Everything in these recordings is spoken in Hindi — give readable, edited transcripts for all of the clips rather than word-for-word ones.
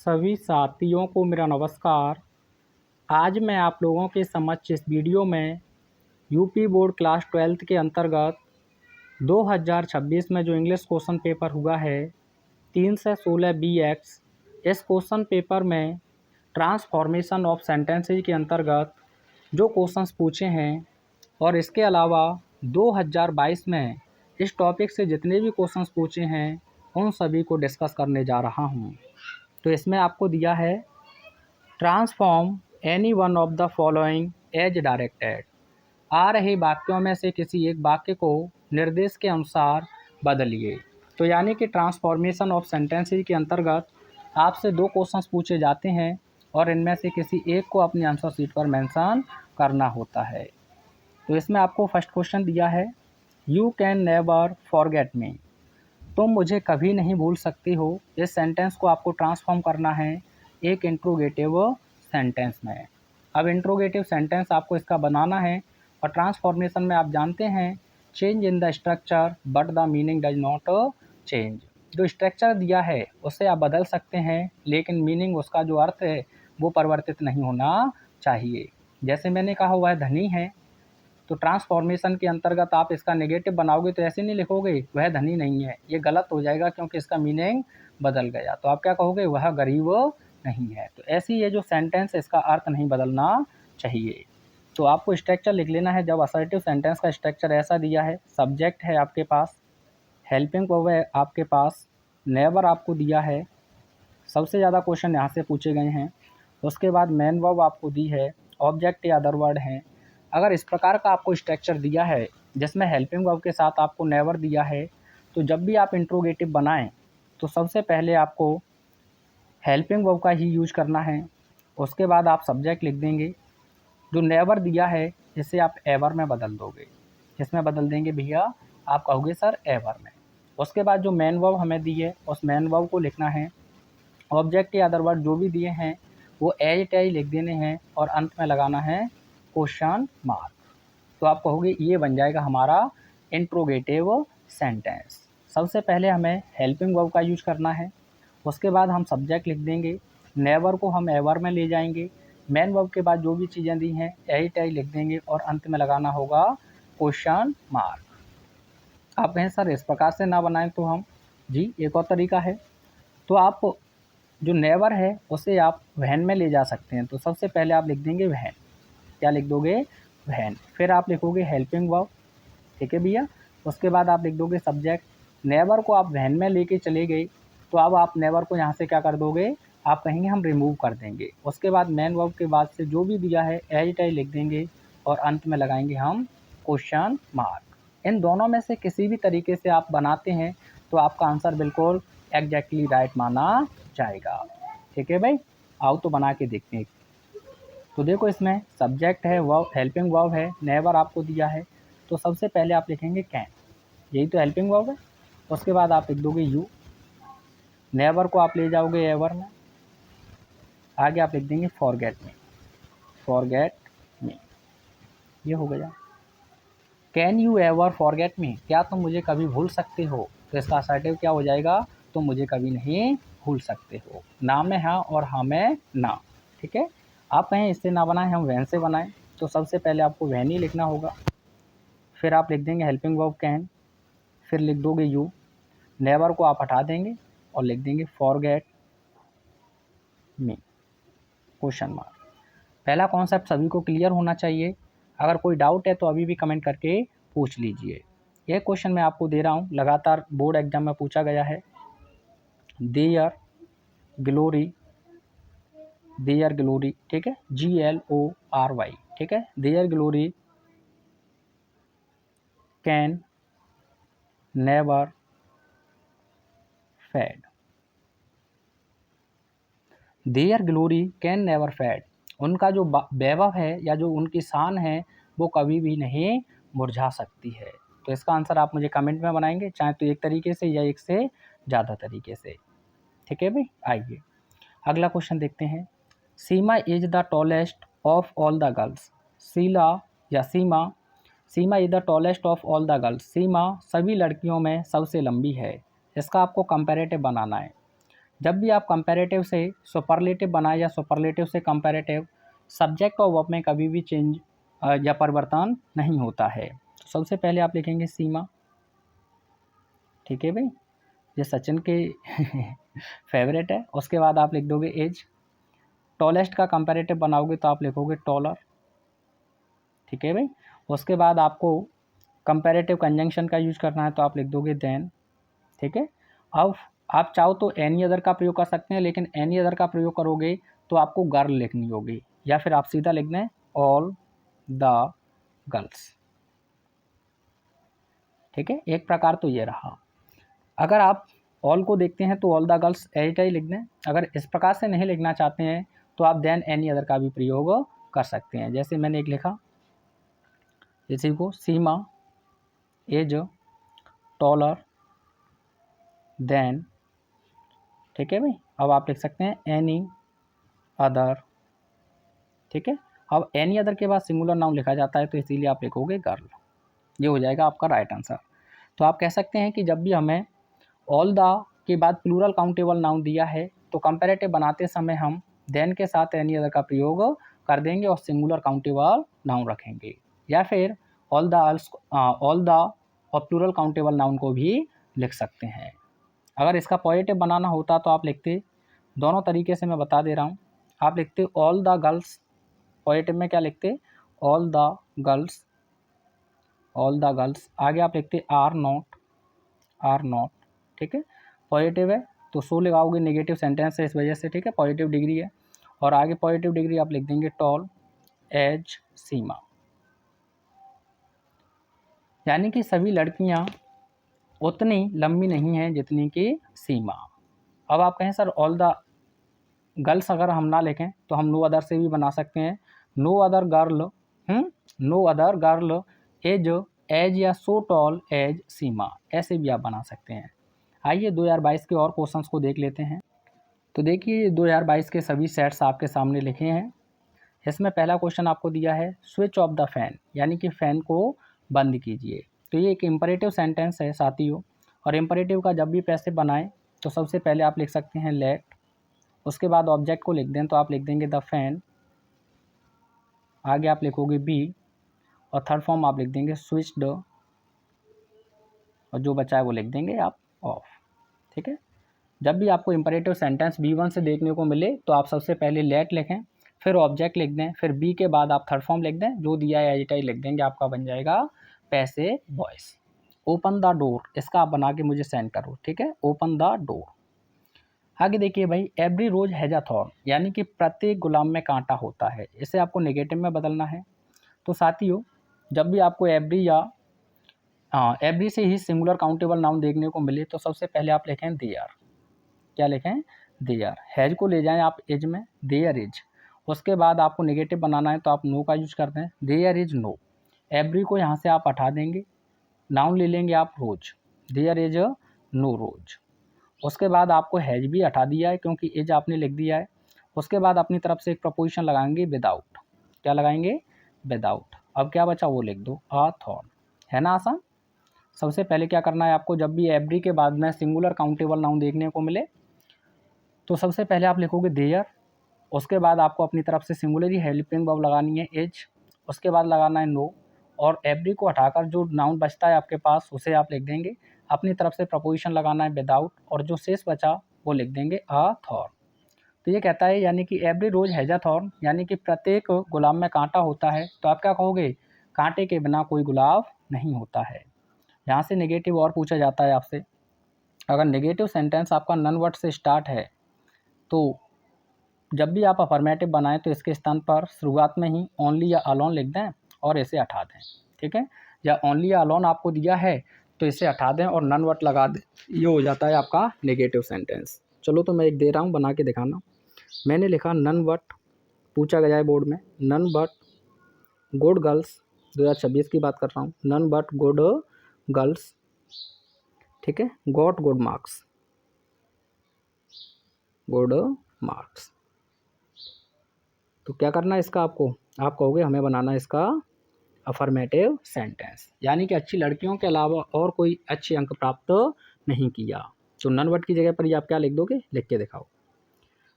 सभी साथियों को मेरा नमस्कार। आज मैं आप लोगों के समक्ष इस वीडियो में यूपी बोर्ड क्लास 12th के अंतर्गत 2026 में जो इंग्लिश क्वेश्चन पेपर हुआ है 3 से 16 BX, इस क्वेश्चन पेपर में ट्रांसफॉर्मेशन ऑफ सेंटेंसेज के अंतर्गत जो क्वेश्चंस पूछे हैं और इसके अलावा 2022 में इस टॉपिक से जितने भी क्वेश्चंस पूछे हैं उन सभी को डिस्कस करने जा रहा हूं। तो इसमें आपको दिया है transform any one of the following as directed. आ रहे वाक्यों में से किसी एक वाक्य को निर्देश के अनुसार बदलिए। तो यानी कि ट्रांसफॉर्मेशन ऑफ सेंटेंसेज के अंतर्गत आपसे 2 क्वेश्चंस पूछे जाते हैं और इनमें से किसी एक को अपनी आंसर शीट पर मेंशन करना होता है। तो इसमें आपको फर्स्ट क्वेश्चन दिया है, you can never forget me. तुम मुझे कभी नहीं भूल सकती हो। इस सेंटेंस को आपको ट्रांसफॉर्म करना है एक इंट्रोगेटिव सेंटेंस में। अब इंट्रोगेटिव सेंटेंस आपको इसका बनाना है और ट्रांसफॉर्मेशन में आप जानते हैं change in the structure but the meaning does not change. जो स्ट्रक्चर दिया है उससे आप बदल सकते हैं लेकिन मीनिंग, उसका जो अर्थ है वो परिवर्तित नहीं होना चाहिए। जैसे मैंने कहा हुआ है धनी है, तो ट्रांसफॉर्मेशन के अंतर्गत आप इसका नेगेटिव बनाओगे तो ऐसे नहीं लिखोगे वह धनी नहीं है, ये गलत हो जाएगा क्योंकि इसका मीनिंग बदल गया। तो आप क्या कहोगे, वह गरीब नहीं है। तो ऐसी ये जो सेंटेंस इसका अर्थ नहीं बदलना चाहिए। तो आपको स्ट्रक्चर लिख लेना है। जब असर्टिव सेंटेंस का स्ट्रक्चर ऐसा दिया है, सब्जेक्ट है आपके पास, हेल्पिंग वर्ब है आपके पास, नेवर आपको दिया है, सबसे ज़्यादा क्वेश्चन यहाँ से पूछे गए हैं। उसके बाद मेन वर्ब आपको दी है, ऑब्जेक्ट या अदर वर्ड हैं। अगर इस प्रकार का आपको स्ट्रक्चर दिया है जिसमें हेल्पिंग वर्ब के साथ आपको नेवर दिया है, तो जब भी आप इंट्रोगेटिव बनाएं तो सबसे पहले आपको हेल्पिंग वर्ब का ही यूज करना है। उसके बाद आप सब्जेक्ट लिख देंगे। जो नेवर दिया है इसे आप एवर में बदल दोगे। इसमें बदल देंगे भैया, आप कहोगे सर एवर में। उसके बाद जो मेन वर्ब हमें दी है उस मेन वर्ब को लिखना है। ऑब्जेक्ट या अदर वर्ड जो भी दिए हैं वो एज इट एज लिख देने हैं और अंत में लगाना है क्वेश्चन मार्क। तो आप कहोगे ये बन जाएगा हमारा इंट्रोगेटिव सेंटेंस। सबसे पहले हमें हेल्पिंग वर्ब का यूज करना है। उसके बाद हम सब्जेक्ट लिख देंगे, नेवर को हम एवर में ले जाएंगे, मेन वर्ब के बाद जो भी चीज़ें दी हैं एज इट एज लिख देंगे और अंत में लगाना होगा क्वेश्चन मार्क। आप कहें सर इस प्रकार से ना बनाएं तो हम, जी एक और तरीका है। तो आप जो नेवर है उसे आप वहन में ले जा सकते हैं। तो सबसे पहले आप लिख देंगे वहन। क्या लिख दोगे, वहन। फिर आप लिखोगे हेल्पिंग वर्ब, ठीक है भैया। उसके बाद आप लिख दोगे सब्जेक्ट। नेवर को आप वहन में लेके चले गए तो अब आप नेवर को यहाँ से क्या कर दोगे, आप कहेंगे हम रिमूव कर देंगे। उसके बाद मेन वर्ब के बाद से जो भी दिया है एज इट एज लिख देंगे और अंत में लगाएंगे हम क्वेश्चन मार्क। इन दोनों में से किसी भी तरीके से आप बनाते हैं तो आपका आंसर बिल्कुल एग्जैक्टली राइट माना जाएगा। ठीक है भाई, आओ तो बना के देखते हैं। तो देखो इसमें सब्जेक्ट है, वर्ब हेल्पिंग वर्ब है, नेवर आपको दिया है। तो सबसे पहले आप लिखेंगे कैन, यही तो हेल्पिंग वर्ब है। उसके बाद आप लिख दोगे यू, नेवर को आप ले जाओगे एवर में, आगे आप लिख देंगे फॉरगेट मी, फॉरगेट मी, ये हो गया। Can you ever forget me, क्या तुम मुझे कभी भूल सकते हो। तो इसका असर्टिव क्या हो जाएगा, तुम मुझे कभी नहीं भूल सकते हो। ना में हाँ और हाँ में ना, ठीक है। आप कहें इससे ना बनाएं, हम वैन से बनाएं। तो सबसे पहले आपको वैन ही लिखना होगा। फिर आप लिख देंगे हेल्पिंग वर्ब कैन, फिर लिख दोगे यू, नेवर को आप हटा देंगे और लिख देंगे फॉरगेट मी, क्वेश्चन मार्क। पहला कॉन्सेप्ट सभी को क्लियर होना चाहिए। अगर कोई डाउट है तो अभी भी कमेंट करके पूछ लीजिए। यह क्वेश्चन मैं आपको दे रहा हूँ, लगातार बोर्ड एग्जाम में पूछा गया है। देयर ग्लोरी, देयर ग्लोरी, ठीक है, GLORY, ठीक है। Their glory can never fade, their glory can never fade, उनका जो वैभव है या जो उनकी शान है वो कभी भी नहीं मुरझा सकती है। तो इसका आंसर आप मुझे कमेंट में बनाएंगे, चाहे तो एक तरीके से या एक से ज़्यादा तरीके से, ठीक है भाई। आइए अगला क्वेश्चन देखते हैं। Seema is the tallest of all the girls, Sheela या Seema, Seema is the tallest of all the girls, Seema सभी लड़कियों में सबसे लंबी है। इसका आपको कंपैरेटिव बनाना है। जब भी आप कंपैरेटिव से सुपरलेटिव बनाए या सुपरलेटिव से कंपैरेटिव, सब्जेक्ट और वर्ब में कभी भी चेंज या परिवर्तन नहीं होता है। तो सबसे पहले आप लिखेंगे सीमा, ठीक है भाई, ये सचिन के फेवरेट है। उसके बाद आप लिख दोगे एज। टॉलेस्ट का कंपैरेटिव बनाओगे तो आप लिखोगे टॉलर, ठीक है भाई। उसके बाद आपको कंपैरेटिव कंजंक्शन का यूज करना है तो आप लिख दोगे देन, ठीक है। अब आप चाहो तो एनी अदर का प्रयोग कर सकते हैं, लेकिन एनी अदर का प्रयोग करोगे तो आपको गर्ल लिखनी होगी, या फिर आप सीधा लिख दें ऑल द गर्ल्स, ठीक है। एक प्रकार तो ये रहा। अगर आप ऑल को देखते हैं तो ऑल द गर्ल्स एज ही लिख दें। अगर इस प्रकार से नहीं लिखना चाहते हैं तो आप देन एनी अदर का भी प्रयोग कर सकते हैं। जैसे मैंने एक लिखा, इसी को सीमा एज टॉलर देन, ठीक है भाई। अब आप लिख सकते हैं एनी अदर, ठीक है। अब एनी अदर के बाद सिंगुलर नाउन लिखा जाता है तो इसीलिए आप लिखोगे गर्ल, ये हो जाएगा आपका राइट आंसर। तो आप कह सकते हैं कि जब भी हमें ऑल द के बाद प्लूरल काउंटेबल नाउन दिया है तो कंपैरेटिव बनाते समय हम देन के साथ एनी अदर का प्रयोग कर देंगे और सिंगुलर काउंटेबल नाउन रखेंगे, या फिर ऑल द और प्लूरल काउंटेबल नाउन को भी लिख सकते हैं। अगर इसका पॉजिटिव बनाना होता तो आप लिखते, दोनों तरीके से मैं बता दे रहा हूँ। आप लिखते ऑल द गर्ल्स, पॉजिटिव में क्या लिखते all the girls, all the girls. आगे आप लिखते आर नॉट, ठीक है। पॉजिटिव है तो सो लगाओगे, नेगेटिव सेंटेंस है इस वजह से, ठीक है, पॉजिटिव डिग्री है। और आगे पॉजिटिव डिग्री आप लिख देंगे टॉल एज सीमा, यानी कि सभी लड़कियां उतनी लंबी नहीं हैं जितनी कि सीमा। अब आप कहें सर ऑल द गर्ल्स अगर हम ना लिखें तो हम नो अदर से भी बना सकते हैं, no other girl, no other girl as या सो टॉल एज सीमा, ऐसे भी आप बना सकते हैं। आइए 2022 के और क्वेश्चंस को देख लेते हैं। तो देखिए 2022 के सभी सेट्स आपके सामने लिखे हैं। इसमें पहला क्वेश्चन आपको दिया है स्विच ऑफ द फैन, यानी कि फ़ैन को बंद कीजिए। तो ये एक इम्परेटिव सेंटेंस है साथियों, और इम्परेटिव का जब भी पैसे बनाएं तो सबसे पहले आप लिख सकते हैं लेट, उसके बाद ऑब्जेक्ट को लिख दें तो आप लिख देंगे द फैन, आगे आप लिखोगे बी, और थर्ड फॉर्म आप लिख देंगे स्विच्ड, और जो बचा है वो लिख देंगे आप ऑफ, ठीक है। जब भी आपको इम्परेटिव सेंटेंस B1 से देखने को मिले तो आप सबसे पहले लेट लिखें, फिर ऑब्जेक्ट लिख दें, फिर बी के बाद आप थर्ड फॉर्म लिख दें, जो दिया है एज लिख देंगे, आपका बन जाएगा पैसे बॉयस। ओपन द डोर, इसका आप बना के मुझे सेंड करो, ठीक है, ओपन द डोर। आगे देखिए भाई every rose has a thorn, यानी कि प्रत्येक गुलाम में कांटा होता है, इसे आपको नेगेटिव में बदलना है। तो साथियों जब भी आपको एवरी या एवरी से ही सिंगुलर काउंटेबल नाउन देखने को मिले तो सबसे पहले आप लिखें देयर, क्या लिखें देयर, हैज को ले जाएं आप एज में, देयर इज। उसके बाद आपको नेगेटिव बनाना है तो आप नो का यूज करते हैं, देयर इज नो। एवरी को यहाँ से आप हटा देंगे, नाउन ले लेंगे आप रोज, देयर इज नो रोज। उसके बाद आपको हैज भी हटा दिया है क्योंकि एज आपने लिख दिया है। उसके बाद अपनी तरफ से एक प्रपोजिशन लगाएंगे विदाउट, क्या लगाएंगे विदाउट। अब क्या बचा वो लिख दो अ थॉर्न, है ना आसान। सबसे पहले क्या करना है आपको, जब भी एवरी के बाद में सिंगुलर काउंटेबल नाउन देखने को मिले तो सबसे पहले आप लिखोगे देयर, उसके बाद आपको अपनी तरफ से सिंगुलर हेल्पिंग वर्ब लगानी है एज, उसके बाद लगाना है नो, और एवरी को हटाकर जो नाउन बचता है आपके पास उसे आप लिख देंगे, अपनी तरफ से प्रपोजिशन लगाना है विदाउट, और जो शेष बचा वो लिख देंगे अ थॉर्न। तो ये कहता है यानी कि every rose has a thorn, यानी कि प्रत्येक गुलाब में कांटा होता है। तो आप क्या कहोगे, कांटे के बिना कोई गुलाब नहीं होता है। यहाँ से नेगेटिव और पूछा जाता है आपसे, अगर नेगेटिव सेंटेंस आपका नन वर्ड से स्टार्ट है तो जब भी आप अफर्मेटिव बनाएं तो इसके स्थान पर शुरुआत में ही ओनली या अलोन लिख दें और इसे हटा दें, ठीक है। या ओनली या अलोन आपको दिया है तो इसे हटा दें और नन वर्ड लगा दें, ये हो जाता है आपका नेगेटिव सेंटेंस। चलो तो मैं एक दे रहा हूँ बना के दिखाना। मैंने लिखा नन बट, पूछा गया है बोर्ड में, नन बट गुड गर्ल्स, 2026 की बात कर रहा हूँ, नन बट गुड गर्ल्स, ठीक है, got good marks, good marks. तो क्या करना है इसका आपको, आप कहोगे हमें बनाना है इसका अफर्मेटिव सेंटेंस, यानी कि अच्छी लड़कियों के अलावा और कोई अच्छे अंक प्राप्त नहीं किया। तो नन वर्ड की जगह पर ये आप क्या लिख दोगे, लिख के दिखाओ।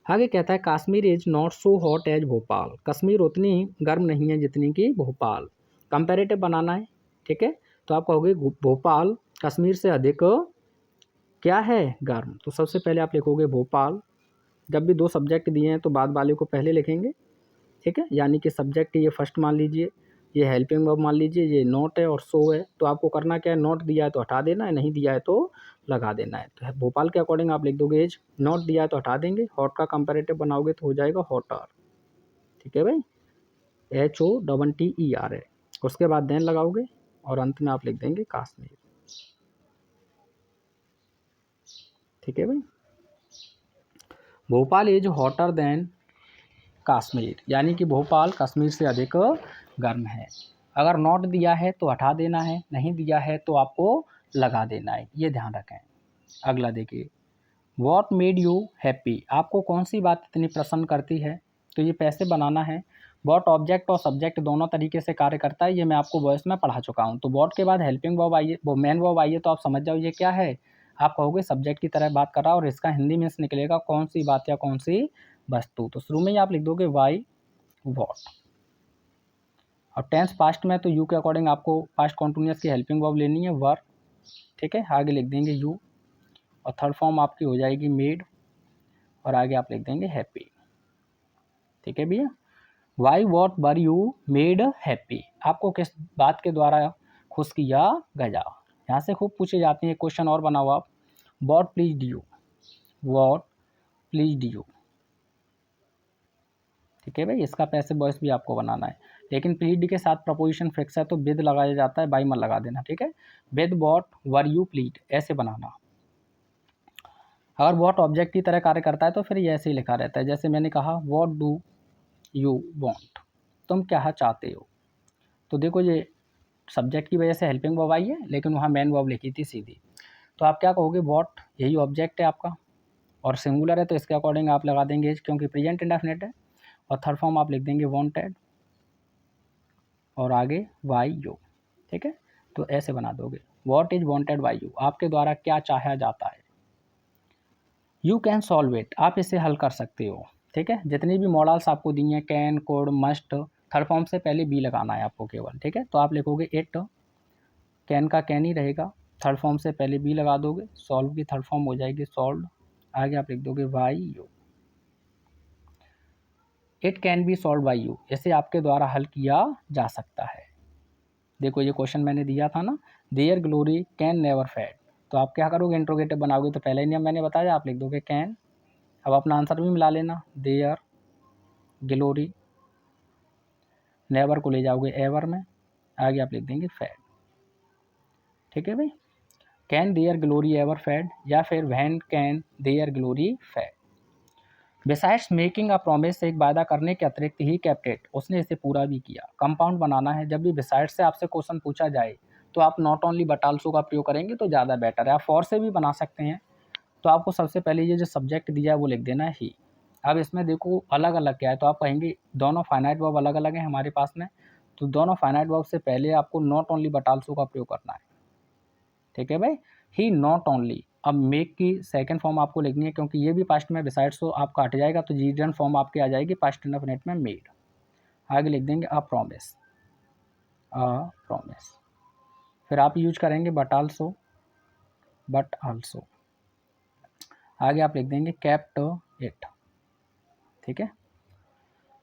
आगे कहता है Kashmir is not so hot as Bhopal, Kashmir उतनी गर्म नहीं है जितनी कि भोपाल। कंपेरेटिव बनाना है, ठीक है। तो आप कहोगे भोपाल कश्मीर से अधिक क्या है, गर्म। तो सबसे पहले आप लिखोगे भोपाल। जब भी दो सब्जेक्ट दिए हैं तो बाद वाले को पहले लिखेंगे, ठीक है। यानी कि सब्जेक्ट ये फर्स्ट मान लीजिए, ये हेल्पिंग वर्ब मान लीजिए, ये नॉट है और सो है। तो आपको करना क्या है, नॉट दिया है तो हटा देना है, नहीं दिया है तो लगा देना है। तो भोपाल के अकॉर्डिंग आप लिख दोगे एज, नॉट दिया है तो हटा देंगे, हॉट का कंपेरेटिव बनाओगे तो हो जाएगा हॉटर, ठीक है भाई, HOTTER है। उसके बाद देन लगाओगे और अंत में आप लिख देंगे कश्मीर, ठीक है भाई। Bhopal is hotter then Kashmir, यानी कि भोपाल कश्मीर से अधिक गर्म है। अगर नॉट दिया है तो हटा देना है, नहीं दिया है तो आपको लगा देना है, ये ध्यान रखें। अगला देखिए, वॉट मेड यू हैप्पी, आपको कौन सी बात इतनी प्रसन्न करती है। तो ये पैसे बनाना है। वॉट ऑब्जेक्ट और सब्जेक्ट दोनों तरीके से कार्य करता है, ये मैं आपको वॉइस में पढ़ा चुका हूँ। तो वॉट के बाद हेल्पिंग वर्ब आइए, वो मेन वर्ब आइए, तो आप समझ जाओ ये क्या है। आप कहोगे सब्जेक्ट की तरह बात कर रहा है और इसका हिंदी में से निकलेगा कौन सी बात या कौन सी वस्तु। तो शुरू में ही आप लिख दोगे वाई वॉट। और टेंस पास्ट में तो यू के अकॉर्डिंग आपको पास्ट कॉन्टिन्यूअस की हेल्पिंग वर्ब लेनी है वर, ठीक है। आगे लिख देंगे यू और थर्ड फॉर्म आपकी हो जाएगी मेड और आगे आप लिख देंगे हैप्पी, ठीक है भैया। Why what were you made happy, आपको किस बात के द्वारा खुश किया गया। यहाँ से खूब पूछे जाते हैं, क्वेश्चन और बनाओ आप, what please you, what please you, ठीक है भाई। इसका पैसिव वॉइस भी आपको बनाना है, लेकिन प्लीड के साथ प्रपोजिशन फिक्स है तो विद लगाया जाता है, बाई मत लगा देना, ठीक है। With what were you plead, ऐसे बनाना। अगर वॉट ऑब्जेक्ट की तरह कार्य करता है तो फिर ये ऐसे ही लिखा रहता है, जैसे मैंने कहा वॉट डू यू वॉन्ट, तुम क्या चाहते हो। तो देखो ये सब्जेक्ट की वजह से हेल्पिंग वर्ब आई है, लेकिन वहाँ मेन वर्ब लिखी थी सीधी। तो आप क्या कहोगे, वॉट यही ऑब्जेक्ट है आपका और सिंगुलर है तो इसके अकॉर्डिंग आप लगा देंगे क्योंकि प्रेजेंट इंडेफिनिट है। और थर्ड फॉर्म आप लिख देंगे वॉन्टेड और आगे वाई यू, ठीक है। तो ऐसे बना दोगे, what is wanted by you, आपके द्वारा क्या चाहा जाता है। यू कैन सॉल्व इट, आप इसे हल कर सकते हो, ठीक है। जितनी भी मॉडल्स आपको दी हैं, can, could, must, third form से पहले बी लगाना है आपको केवल, ठीक है। तो आप लिखोगे इट, कैन का कैन ही रहेगा, थर्ड फॉर्म से पहले बी लगा दोगे, सॉल्व की थर्ड फॉर्म हो जाएगी सॉल्व, आगे आप लिख दोगे why you. It can be solve by you, इसे आपके द्वारा हल किया जा सकता है। देखो ये क्वेश्चन मैंने दिया था ना, there glory can never fade, तो आप क्या करोगे, इंट्रोगेटिव बनाओगे तो पहले नियम मैंने बताया, आप लिख दोगे कैन। अब अपना आंसर भी मिला लेना, देयर ग्लोरी, नेवर को ले जाओगे एवर में, आगे आप लिख देंगे फेड, ठीक है भाई। Can there glory ever fade या फिर when can there glory fade. Besides making a promise, एक वायदा करने के अतिरिक्त ही केप्ट इट, उसने इसे पूरा भी किया। कंपाउंड बनाना है, जब भी बिसाइड्स से आपसे क्वेश्चन पूछा जाए तो आप नॉट ओनली बट आल्सो का प्रयोग करेंगे तो ज़्यादा बेटर है। आप फॉर से भी बना सकते हैं। तो आपको सबसे पहले ये जो सब्जेक्ट दिया है वो लिख देना है ही। अब इसमें देखो अलग अलग क्या है, तो आप कहेंगे दोनों फाइनाइट वर्ब अलग अलग हैं हमारे पास में, तो दोनों फाइनाइट वर्ब से पहले आपको नॉट ओनली बट आल्सो का प्रयोग करना है, ठीक है भाई। ही नॉट ओनली, अब मेक की सेकंड फॉर्म आपको लिखनी है क्योंकि ये भी पास्ट में बिसाइड्स तो आपका हट जाएगा, तो जीडन फॉर्म आपकी आ जाएगी पास्ट इंडेफिनिट में मेड, आगे लिख देंगे अ प्रॉमिस, अ प्रॉमिस। फिर आप यूज करेंगे बट आल्सो, बट आल्सो, आगे आप लिख देंगे केप्ट इट, ठीक है।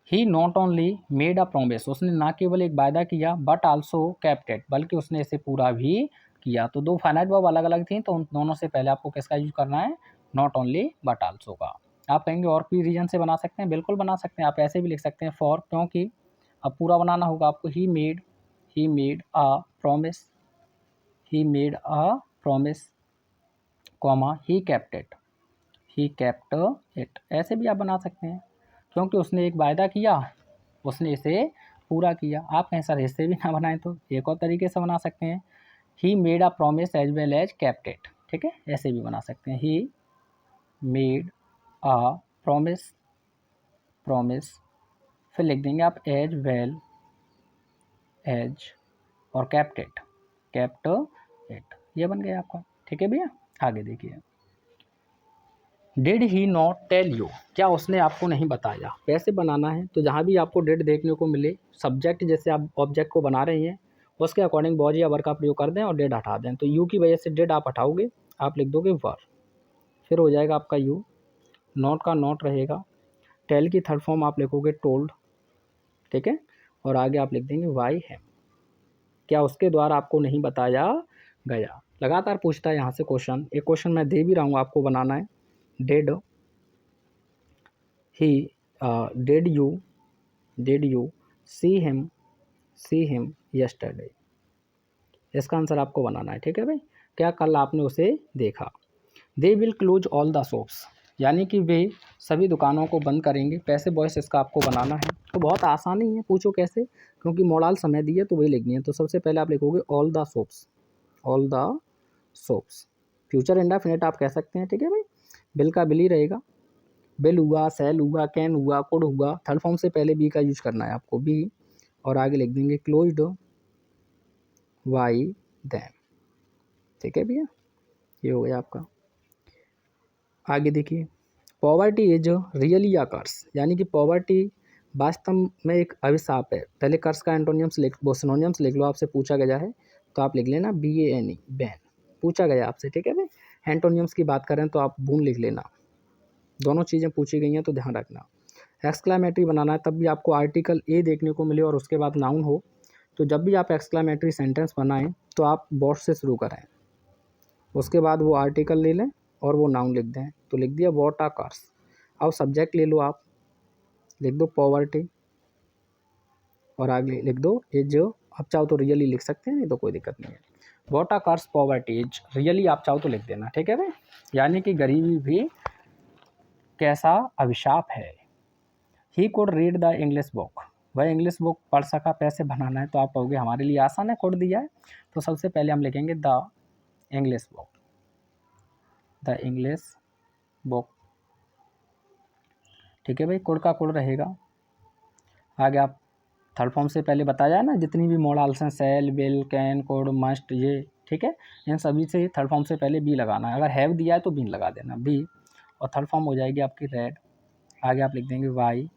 He not only made a promise, उसने ना केवल एक वायदा किया, बट आल्सो केप्ट इट, बल्कि उसने इसे पूरा भी किया। तो दो फाइनाइट वर्ब अलग अलग थी, तो उन दोनों से पहले आपको किसका यूज करना है, नॉट ओनली बट आल्सो का। आप कहेंगे और भी रीजन से बना सकते हैं, बिल्कुल बना सकते हैं, आप ऐसे भी लिख सकते हैं फॉर, क्योंकि अब पूरा बनाना होगा आपको। ही made a promise, he made a promise, comma he kept it, he kept it, ऐसे भी आप बना सकते हैं क्योंकि उसने एक वायदा किया, उसने इसे पूरा किया। आप कहें सर इससे भी ना बनाएं तो एक और तरीके से बना सकते हैं, he made a promise as well as kept it, ठीक है, ऐसे भी बना सकते हैं। He made a promise, promise, फिर लिख देंगे आप एज वेल एज और केप्ट इट, केप्ट इट, ये बन गया आपका, ठीक है भैया। आगे देखिए, did he not tell you, क्या उसने आपको नहीं बताया। कैसे बनाना है, तो जहाँ भी आपको डिड देखने को मिले, सब्जेक्ट जैसे आप ऑब्जेक्ट को बना रहे हैं उसके अकॉर्डिंग वॉज या वर का प्रयोग कर दें और डिड हटा दें। तो यू की वजह से डिड आप हटाओगे, आप लिख दोगे वर, फिर हो जाएगा आपका यू। नॉट का नॉट रहेगा। टेल की थर्ड फॉर्म आप लिखोगे टोल्ड, ठीक है, और आगे आप लिख देंगे वाई है, क्या उसके द्वारा आपको नहीं बताया गया। लगातार पूछता है यहाँ से क्वेश्चन, एक क्वेश्चन मैं दे भी रहा हूँ, आपको बनाना है। Did he, did you see him yesterday, इसका आंसर आपको बनाना है, ठीक है भाई, क्या कल आपने उसे देखा। They will close all the shops, यानी कि वे सभी दुकानों को बंद करेंगे। पैसे बॉयस इसका आपको बनाना है, तो बहुत आसान ही है, पूछो कैसे, क्योंकि मोडाल समय दी है तो वही लिखनी है। तो सबसे पहले आप लिखोगे all the shops, all the shops, future indefinite आप कह सकते हैं, ठीक है भाई। बिल का बिल ही रहेगा, बिल हुआ, सेल हुआ, कैन हुआ, कुड हुआ, थर्ड फॉर्म से पहले बी का यूज करना है आपको, बी, और आगे लिख देंगे क्लोज्ड वाई दैम, ठीक है भैया, ये हो गया आपका। आगे देखिए, पॉवर्टी इज रियली अ कर्स, यानी कि पॉवर्टी वास्तव में एक अभिशाप है। पहले कर्स का एंटोनियम्स लिख, वो सिनोनियम्स लिख लो, आपसे पूछा गया है तो आप लिख लेना BANE, बैन, पूछा गया आपसे, ठीक है भाई। एंटोनियम्स की बात करें तो आप बून लिख लेना, दोनों चीज़ें पूछी गई हैं तो ध्यान रखना। एक्सक्लामेटरी बनाना है, तब भी आपको आर्टिकल ए देखने को मिले और उसके बाद नाउन हो, तो जब भी आप एक्सक्लामेटरी सेंटेंस बनाएं तो आप वॉट से शुरू करें, उसके बाद वो आर्टिकल ले लें और वो नाउन लिख दें। तो लिख दिया वॉट आर कार्स। अब सब्जेक्ट ले लो, आप लिख दो पॉवर्टी और आगे लिख दो इज, आप चाहो तो रियली लिख सकते हैं, नहीं तो कोई दिक्कत नहीं है। What are cars poverty is really आप चाहो तो लिख देना, ठीक है भाई, यानी कि गरीबी भी कैसा अभिशाप है। He could read the English book, वह इंग्लिश बुक पढ़ सका, पैसे बनाना है तो आप कहोगे हमारे लिए आसान है, कुड दिया है, तो सबसे पहले हम लिखेंगे the English book, the English book, ठीक है भाई, कुड का कुड रहेगा। आगे आप थर्ड फॉर्म से पहले बताया ना, जितनी भी मॉडल्स हैं, shall, will, can, could, must, ये, ठीक है, इन सभी से थर्ड फॉर्म से पहले बी लगाना है। अगर हैव दिया है तो बी लगा देना, बी, और थर्ड फॉर्म हो जाएगी आपकी रेड। आगे आप लिख देंगे वाई,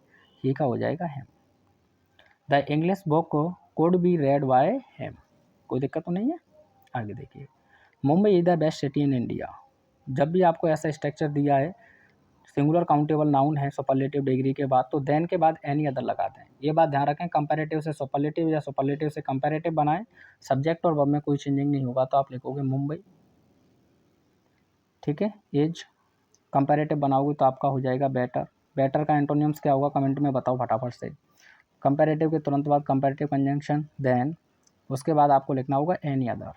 ही का हो जाएगा him. The English book could be read by him, कोई दिक्कत तो नहीं है। आगे देखिए, Mumbai is the best city in India, जब भी आपको ऐसा स्ट्रक्चर दिया है, सिंगुलर काउंटेबल नाउन है सुपरलेटिव डिग्री के बाद, तो देन के बाद एनी अदर लगा दें। ये बात ध्यान रखें, कंपैरेटिव से सुपरलेटिव या सुपरलेटिव से कंपैरेटिव बनाएं, सब्जेक्ट और वर्ब में कोई चेंजिंग नहीं होगा। तो आप लिखोगे मुंबई, ठीक है, एज, कंपैरेटिव बनाओगे तो आपका हो जाएगा बेटर। बेटर का एंटोनियम्स क्या होगा, कमेंट में बताओ फटाफट से। कंपैरेटिव के तुरंत बाद कंपैरेटिव कंजंक्शन, देन उसके बाद आपको लिखना होगा एनी अदर,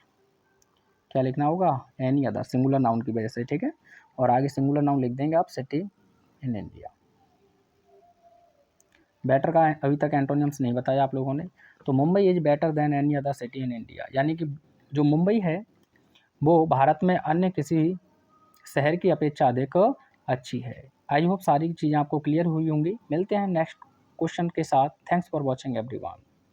क्या लिखना होगा, एनी अदर, सिंगुलर नाउन की वजह से, ठीक है, और आगे सिंगुलर नाउन लिख देंगे आप, सिटी इन इंडिया। बेटर का अभी तक एंटोनियम्स नहीं बताया आप लोगों ने, तो Mumbai is better than any other city in India, यानी कि जो मुंबई है वो भारत में अन्य किसी शहर की अपेक्षा अधिक अच्छी है। आई होप सारी चीज़ें आपको क्लियर हुई होंगी। मिलते हैं नेक्स्ट क्वेश्चन के साथ। Thanks for watching everyone.